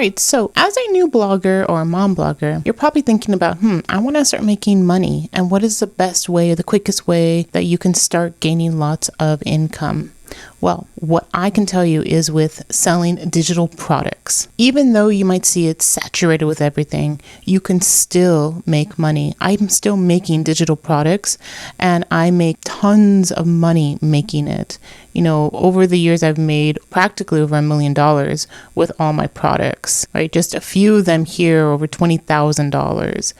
right, so as a new blogger or a mom blogger, you're probably thinking about, I want to start making money. And what is the best way, the quickest way that you can start gaining lots of income? Well, what I can tell you is with selling digital products. Even though you might see it saturated with everything, you can still make money. I'm still making digital products and I make tons of money making it. Over the years, I've made practically over $1 million with all my products, right? Just a few of them here, over $20,000.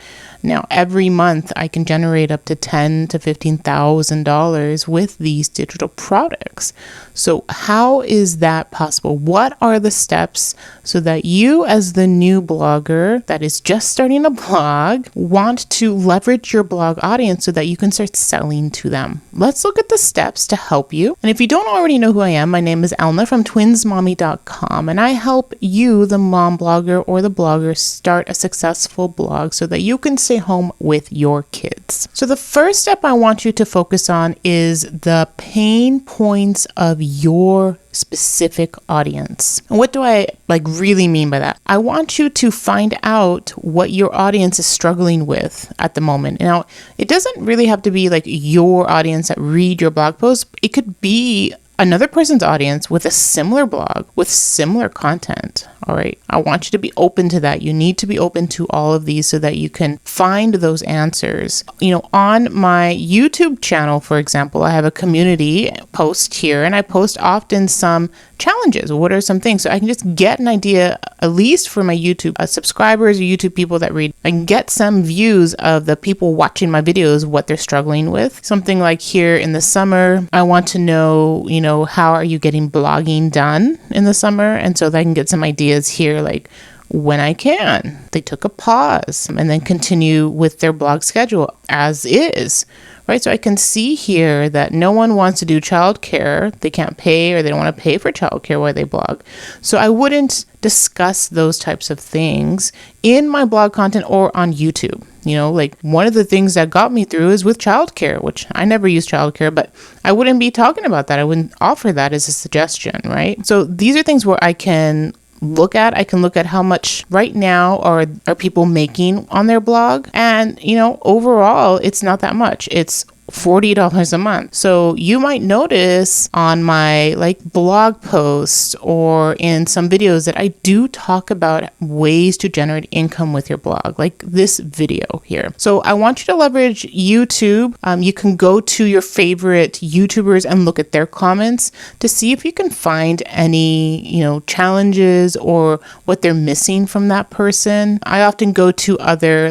Now, every month I can generate up to $10,000 to $15,000 with these digital products. So how is that possible? What are the steps so that you, as the new blogger that is just starting a blog, want to leverage your blog audience so that you can start selling to them? Let's look at the steps to help you. And if you don't already know who I am, my name is Elna from twinsmommy.com, and I help you, the mom blogger or the blogger, start a successful blog so that you can stay home with your kids. So the first step I want you to focus on is the pain points of your specific audience. And what do I really mean by that? I want you to find out what your audience is struggling with at the moment. Now, it doesn't really have to be your audience that read your blog post. It could be another person's audience with a similar blog, with similar content. All right. I want you to be open to that. You need to be open to all of these so that you can find those answers. On my YouTube channel, for example, I have a community post here and I post often some challenges. What are some things? So I can just get an idea, at least for my YouTube subscribers or YouTube people that read, I can get some views of the people watching my videos, what they're struggling with. Something like here in the summer, I want to know, how are you getting blogging done in the summer? And so that I can get some ideas here, when I can. They took a pause and then continue with their blog schedule as is, right? So I can see here that no one wants to do childcare. They can't pay or they don't want to pay for childcare while they blog. So I wouldn't discuss those types of things in my blog content or on YouTube. One of the things that got me through is with childcare, which I never use childcare, but I wouldn't be talking about that. I wouldn't offer that as a suggestion, right? So these are things where I can look at how much right now are people making on their blog. And, overall, it's not that much. It's $40 a month. So you might notice on my blog posts or in some videos that I do talk about ways to generate income with your blog, like this video here. So I want you to leverage YouTube. You can go to your favorite YouTubers and look at their comments to see if you can find any, challenges or what they're missing from that person. I often go to other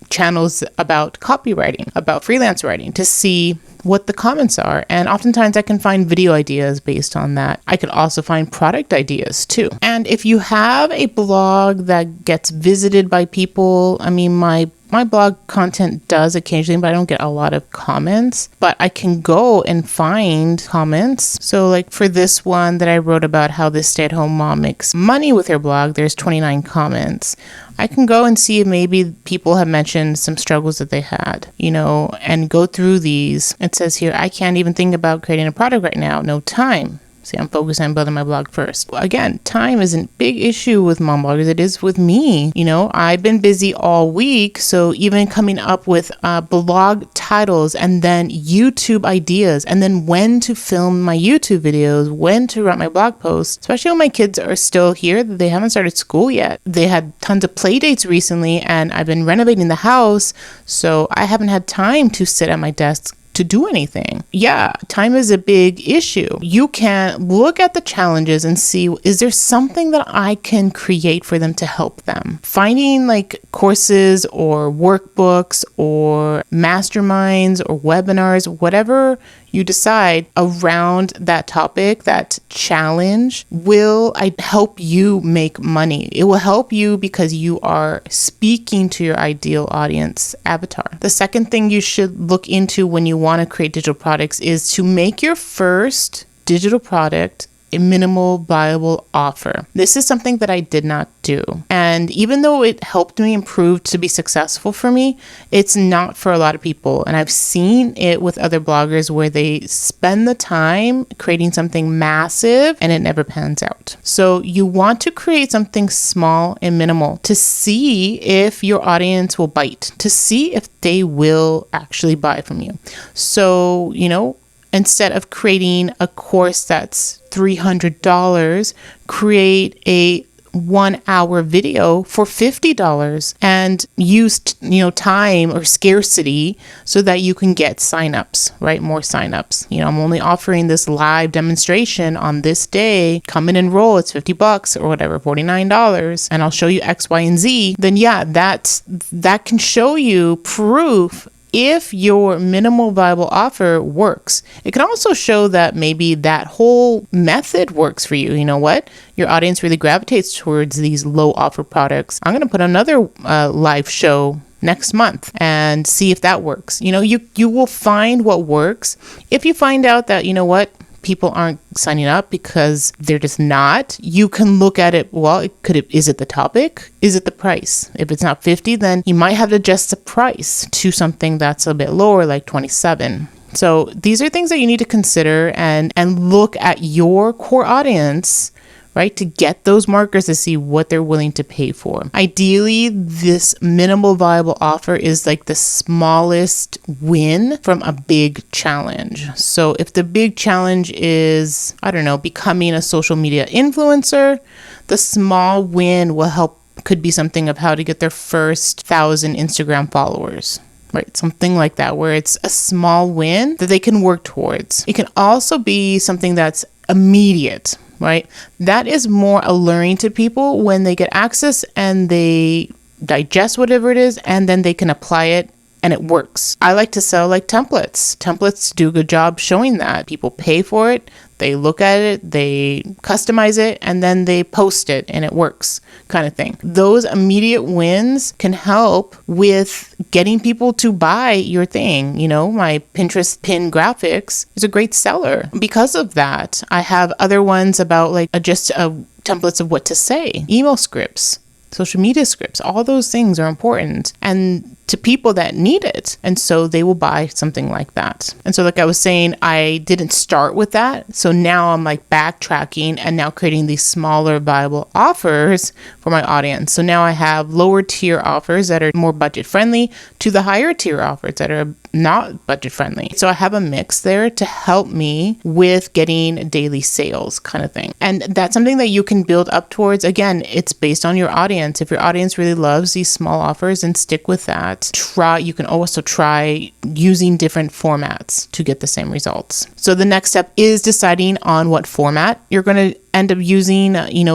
channels about copywriting, about freelance writing to see what the comments are. And oftentimes I can find video ideas based on that. I could also find product ideas too. And if you have a blog that gets visited by people, my blog content does occasionally, but I don't get a lot of comments, but I can go and find comments. So for this one that I wrote about how this stay-at-home mom makes money with her blog, there's 29 comments. I can go and see if maybe people have mentioned some struggles that they had, and go through these. It says here, I can't even think about creating a product right now. No time. See, I'm focused on building my blog first. Again, time is a big issue with mom bloggers. It is with me. I've been busy all week. So even coming up with blog titles and then YouTube ideas and then when to film my YouTube videos, when to write my blog posts, especially when my kids are still here, they haven't started school yet. They had tons of play dates recently and I've been renovating the house. So I haven't had time to sit at my desk to do anything. Yeah, time is a big issue. You can look at the challenges and see, is there something that I can create for them to help them? Finding courses or workbooks or masterminds or webinars, whatever you decide around that topic, that challenge will help you make money. It will help you because you are speaking to your ideal audience avatar. The second thing you should look into when you want to create digital products is to make your first digital product a minimal viable offer. This is something that I did not do. And even though it helped me improve to be successful for me, it's not for a lot of people. And I've seen it with other bloggers where they spend the time creating something massive and it never pans out. So you want to create something small and minimal to see if your audience will bite, to see if they will actually buy from you. So, instead of creating a course that's $300, create a 1-hour video for $50 and use, time or scarcity so that you can get signups, right? More signups. I'm only offering this live demonstration on this day. Come and enroll. It's $50 or whatever, $49, and I'll show you X, Y, and Z. Then that can show you proof if your minimal viable offer works. It can also show that maybe that whole method works for you. You know what? Your audience really gravitates towards these low offer products. I'm going to put another live show next month and see if that works. You will find what works. If you find out that, people aren't signing up because they're just not, you can look at it. Well, is it the topic? Is it the price? If it's not 50, then you might have to adjust the price to something that's a bit lower, like 27. So these are things that you need to consider and look at your core audience, right, to get those markers to see what they're willing to pay for. Ideally, this minimal viable offer is like the smallest win from a big challenge. So if the big challenge is, becoming a social media influencer, the small win could be something of how to get their first 1,000 Instagram followers. Right, something like that, where it's a small win that they can work towards. It can also be something that's immediate, right? That is more alluring to people when they get access and they digest whatever it is, and then they can apply it and it works. I like to sell like templates. Templates do a good job showing that. People pay for it, they look at it, they customize it, and then they post it and it works, kind of thing. Those immediate wins can help with getting people to buy your thing. My Pinterest pin graphics is a great seller. Because of that, I have other ones about templates of what to say, email scripts, social media scripts. All those things are important and to people that need it. And so they will buy something like that. And so like I was saying, I didn't start with that. So now I'm like backtracking and now creating these smaller viable offers for my audience. So now I have lower tier offers that are more budget friendly to the higher tier offers that are not budget friendly. So I have a mix there to help me with getting daily sales, kind of thing. And that's something that you can build up towards. Again, it's based on your audience. If your audience really loves these small offers, and stick with that. You can also try using different formats to get the same results. So the next step is deciding on what format you're going to end up using.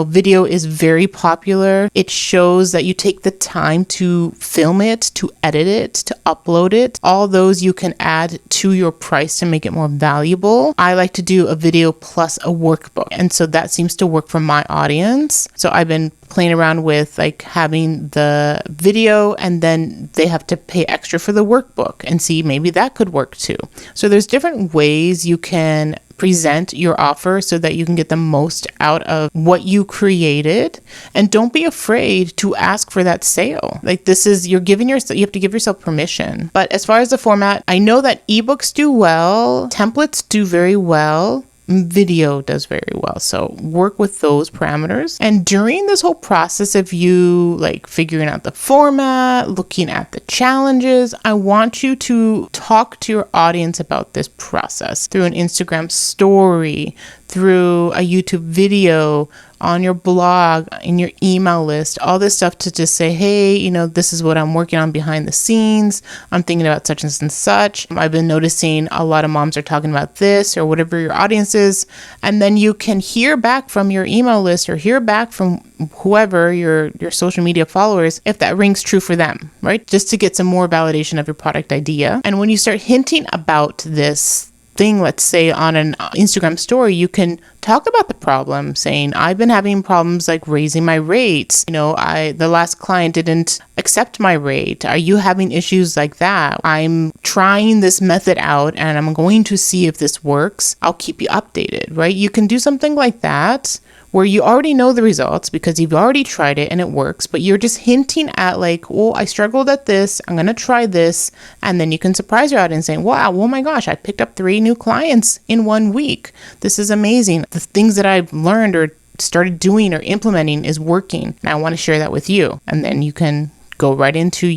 Video is very popular. It shows that you take the time to film it, to edit it, to upload it. All those you can add to your price to make it more valuable. I like to do a video plus a workbook. And so that seems to work for my audience. So I've been playing around with like having the video and then they have to pay extra for the workbook and see maybe that could work too. So there's different ways you can present your offer so that you can get the most out of what you created, and don't be afraid to ask for that sale. Like you have to give yourself permission. But as far as the format, I know that ebooks do well, templates do very well, video does very well. So work with those parameters. And during this whole process of you like figuring out the format, looking at the challenges, I want you to talk to your audience about this process through an Instagram story, through a YouTube video, on your blog, in your email list, all this stuff to just say, hey, this is what I'm working on behind the scenes. I'm thinking about such and such. I've been noticing a lot of moms are talking about this, or whatever your audience is. And then you can hear back from your email list or hear back from whoever your social media followers if that rings true for them, right? Just to get some more validation of your product idea. And when you start hinting about this thing, let's say on an Instagram story, you can talk about the problem, saying, I've been having problems like raising my rates. The last client didn't accept my rate. Are you having issues like that? I'm trying this method out and I'm going to see if this works. I'll keep you updated, right? You can do something like that where you already know the results because you've already tried it and it works, but you're just hinting at like, well, I struggled at this, I'm going to try this. And then you can surprise your audience saying, wow, oh my gosh, I picked up 3 new clients in 1 week. This is amazing. The things that I've learned or started doing or implementing is working. And I want to share that with you. And then you can go right into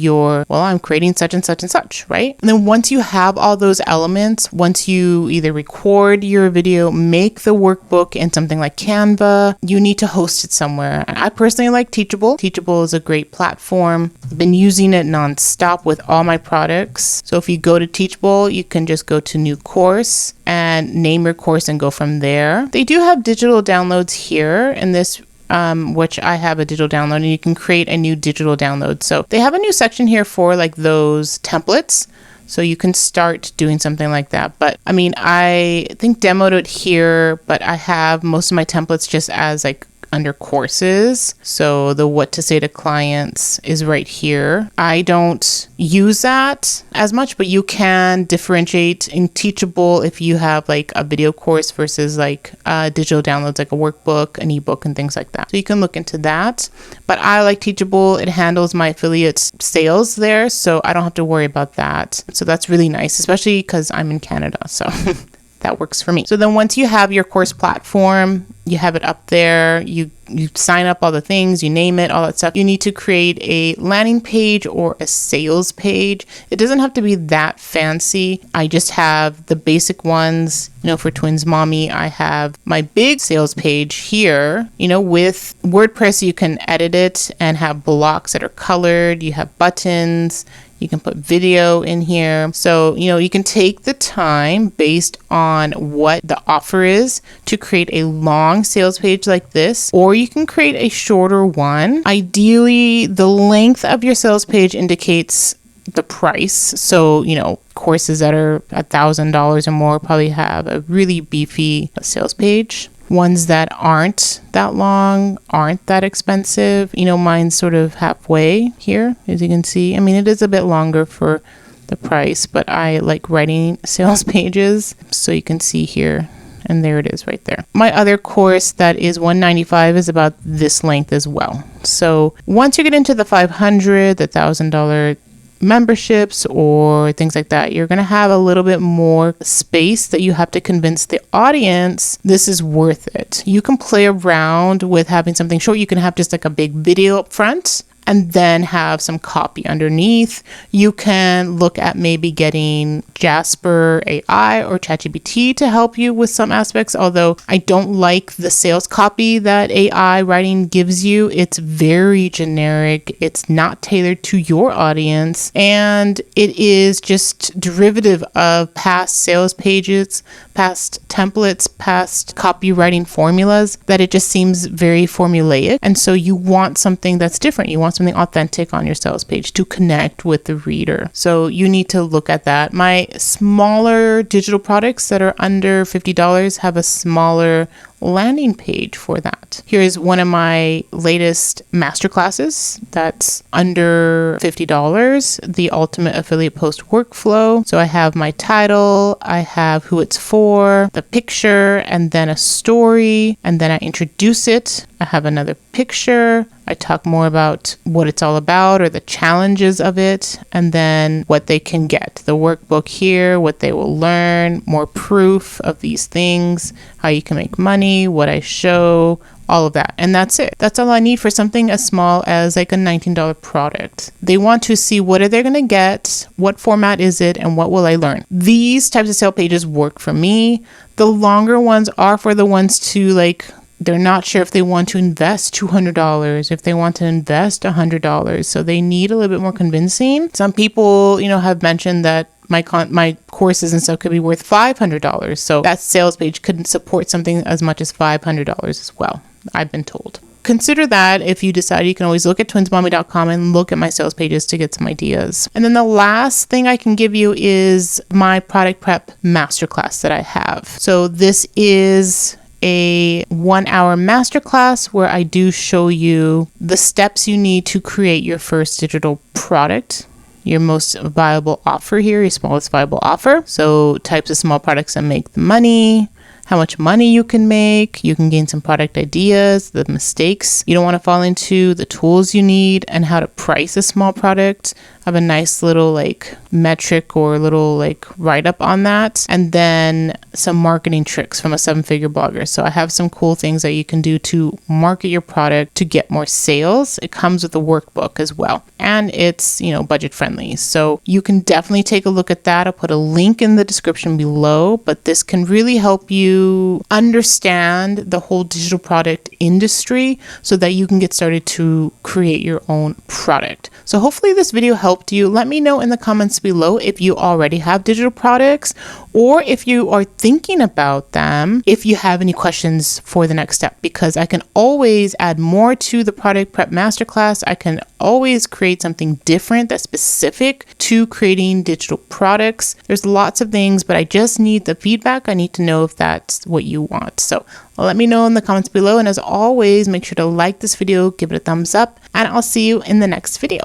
I'm creating such and such and such, right? And then once you have all those elements, once you either record your video, make the workbook in something like Canva, you need to host it somewhere. And I personally like Teachable. Teachable is a great platform. I've been using it nonstop with all my products. So if you go to Teachable, you can just go to new course and name your course and go from there. They do have digital downloads here in this which I have a digital download, and you can create a new digital download. So they have a new section here for like those templates. So you can start doing something like that. But I think demoed it here, but I have most of my templates just as like under courses. So the what to say to clients is right here. I don't use that as much, but you can differentiate in Teachable if you have like a video course versus like digital downloads, like a workbook, an ebook, and things like that. So you can look into that. But I like Teachable. It handles my affiliate sales there, so I don't have to worry about that. So that's really nice, especially because I'm in Canada. So that works for me. So then once you have your course platform, you have it up there, you sign up all the things, you name it, all that stuff. You need to create a landing page or a sales page. It doesn't have to be that fancy. I just have the basic ones. For Twins Mommy, I have my big sales page here. With WordPress, you can edit it and have blocks that are colored. You have buttons. You can put video in here. So, you can take the time based on what the offer is to create a long sales page like this, or you can create a shorter one. Ideally, the length of your sales page indicates the price. So, courses that are $1,000 or more probably have a really beefy sales page. Ones that aren't that long, aren't that expensive. Mine's sort of halfway here, as you can see. It is a bit longer for the price, but I like writing sales pages. So you can see here, and there it is right there. My other course that is $195 is about this length as well. So once you get into the $500, the $1,000 memberships or things like that, you're going to have a little bit more space that you have to convince the audience this is worth it. You can play around with having something short. You can have just like a big video up front and then have some copy underneath. You can look at maybe getting Jasper AI or ChatGPT to help you with some aspects, although I don't like the sales copy that AI writing gives you. It's very generic. It's not tailored to your audience, and it is just derivative of past sales pages, past templates, past copywriting formulas, that it just seems very formulaic. And so you want something that's different. You want something authentic on your sales page to connect with the reader. So you need to look at that. My smaller digital products that are under $50 have a smaller landing page for that. Here's one of my latest masterclasses that's under $50, the Ultimate Affiliate Post Workflow. So I have my title, I have who it's for, the picture, and then a story, and then I introduce it. I have another picture. I talk more about what it's all about or the challenges of it, and then what they can get. The workbook here, what they will learn, more proof of these things, how you can make money, what I show, all of that. And that's it. That's all I need for something as small as like a $19 product. They want to see what are they going to get, what format is it, and what will I learn. These types of sale pages work for me. The longer ones are for the ones to they're not sure if they want to invest $200, if they want to invest $100. So they need a little bit more convincing. Some people, have mentioned that my courses and stuff could be worth $500. So that sales page couldn't support something as much as $500 as well, I've been told. consider that. If you decide, you can always look at twinsmommy.com and look at my sales pages to get some ideas. And then the last thing I can give you is my product prep masterclass that I have. So this is a 1-hour masterclass where I do show you the steps you need to create your first digital product, your most viable offer here, your smallest viable offer. So types of small products that make the money, how much money you can make, you can gain some product ideas, the mistakes you don't want to fall into, the tools you need, and how to price a small product. I have a nice little metric or little write-up on that. And then some marketing tricks from a 7-figure blogger. So I have some cool things that you can do to market your product to get more sales. It comes with a workbook as well. And it's, budget friendly. So you can definitely take a look at that. I'll put a link in the description below, but this can really help you understand the whole digital product industry so that you can get started to create your own product. So hopefully this video helped you. Let me know in the comments below if you already have digital products or if you are thinking about them, if you have any questions for the next step, because I can always add more to the product prep masterclass. I can always create something different that's specific to creating digital products. There's lots of things, but I just need the feedback. I need to know if that's what you want. So let me know in the comments below. And as always, make sure to like this video, give it a thumbs up, and I'll see you in the next video.